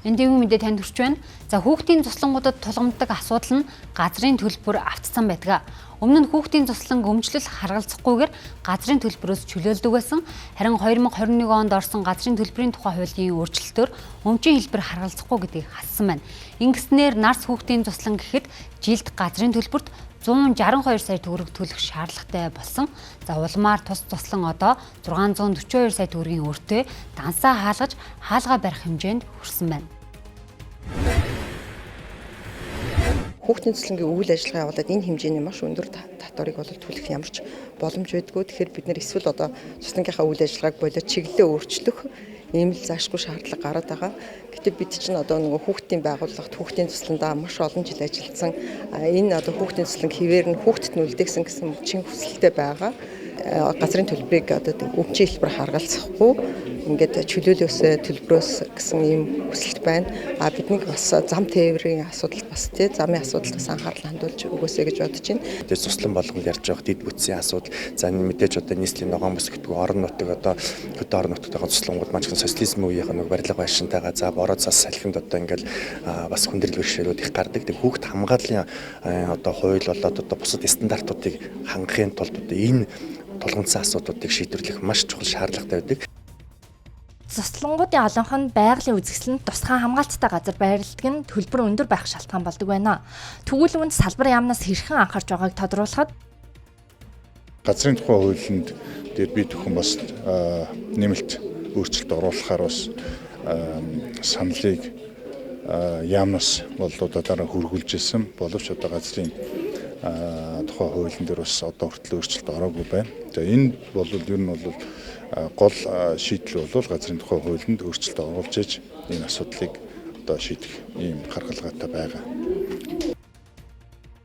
Эндийн мэдээ танд хүрч байна. За хүүхдийн цуслангуудад тулгамддаг асуудал нь газрын төлбөр автсан байдаг. Өмнө нь хүүхдийн цусланг өмчлөл харгалзахгүйгээр газрын төлбөрөөс чөлөөлдөг байсан. Харин 2021 онд орсон газрын төлбөрийн тухай хуулийн өөрчлөлтөөр өмчийн хэлбэр харгалзахгүй гэдгийг хассан байна. Ингэснээр нарс хүүхдийн цуслан гэхэд жилд газрын төлбөрт 162 сая төгрөг төлөх шаардлагатай болсон. За улмаар тус туслан одоо 642 сая төгрөгийн өртөө дансаа хаалгаж хаалгаа барих хэмжээнд хүрсэн байна. Хүүхдийн цуслангийн үйл ажиллагаа явуулаад энэ хэмжээний маш өндөр татварыг төлөх ямарч боломж байдгүй. Тэгэхээр бид нэр эсвэл одоо цуслангийнхаа үйл ажиллагааг болоод чиглэлээ өөрчлөх ийм л заашгүй шаардлага гараад байгаа. Гэтэл бид чинь одоо нөгөө хүүхдийн байгууллагт хүүхдийн цусландаа маш олон жил ажилласан. Энэ одоо хүүхдийн цусланг хിവэр нь хүүхдэд нь үлдээсэн гэсэн чин хүсэлтэй байгаа. Газрын төлбөрийг одоо өмчийн хэлбэр харгалзахгүй ингээд чөлөөлөөс төлбөрөөс гэсэн ийм хүсэлт байна. Бидний бас зам тээврийн асуудал бас замын асуудалд бас анхаарал хандуулж өгөөсэй гэж бодож байна. Тэгээд цуслан болгол ярьж байгаа дэд бүтцийн асуудал. За мэдээж одоо нийслэлийн ногоон бүс гэдэг орон нутаг одоо хөдөө орон нутгатайгаа цуслангууд маань социализм үеийнх нь барилга байшинтайгаа за бороо цас салхинд одоо ингээд бас хүндрэл бэрхшээлүүд их гардаг. Тэгээд хүүхд хамгааллын одоо хууль болоод одоо бусад стандартуудыг хангахын тулд одоо энэ тулгамдсан асуудлуудыг шийдвэрлэх маш чухал шаардлагатай байдаг. Цуслангуудын олонх нь байгалийн үзэсгэлэнт тусгай хамгаалцтай газар байрладаг нь төлбөр өндөр байх шалтгаан болдог байна. Тэгвэл үүнд салбар яамнаас хэрхэн анхаарч байгааг тодруулахад газрын тухай хуулинд дээр бид бүхэн бас нэмэлт өөрчлөлт оруулахаар бас саналыг яамнаас бол одоо дараа хөргүүлж ирсэн боловч одоо газрын тухай хуулийн дээр бас одоо хүртэл өөрчлөлт ороогүй байна. За энэ бол ер нь бол гол шийдэл бол газрын тухай хуулинд өөрчлөлт оруулж иж энэ асуудлыг одоо шийдэх ийм харгалгаатай байгаа.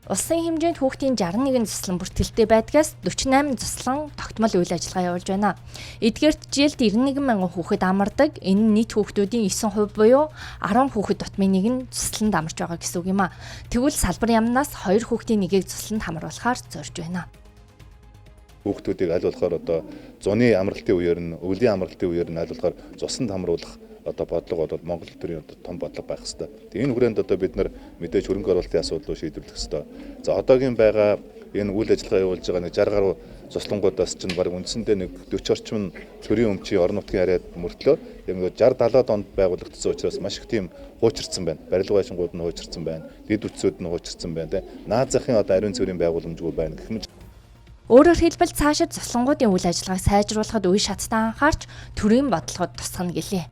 Улсын хэмжээнд хүүхдийн 61 цуслан бүртгэлтэй байдгаас 48 цуслан тогтмол үйл ажиллагаа явуулж байна. Эдгээрт жилд 91 мянган хүүхэд амардаг. Энэ нь нийт хүүхдүүдийн 9% буюу 10 хүүхэд дутмын нэг нь цусланд амарч байгаа гэсэн үг юм а. Тэгвэл салбар яамнаас 2 хүүхдийн нэгийг цусланд хамруулахаар зорж байна. Хүүхдүүдийг аль болохоор одоо зуны амралтын үеэр нь өвлийн амралтын үеэр нь аль болохоор цусланд хамруулах одоо бодлого бол Монгол төрийн том бодлого байх хэрэгтэй. Тэгээ энэ хүрээнд одоо бид нар мэдээж хөрөнгө оруулалтын асуудлыг шийдвэрлэх хэрэгтэй. За одоогийн байгаа энэ үйл ажиллагаа явуулж байгаа нэг 60 гаруй цуслангуудаас чинь баг үндсэндээ нэг 40 орчим төрийн өмчийн орон нутгийн харьяад мөртлөө яг 60-70 онд байгуулагдсан учраас маш их тийм хуучирсан байна. Барилга байшингууд нь хуучирсан байна. Дэд бүтцүүд нь хуучирсан байна. Наад захын одоо ариун цэврийн байгууламжгүй байна гэх мэт. Өөрөөр хэлбэл цаашид цуслангуудын үйл ажиллагааг сайжруулахад үе шаттай анхаарч төрийн бодлогод тусгана гэлээ.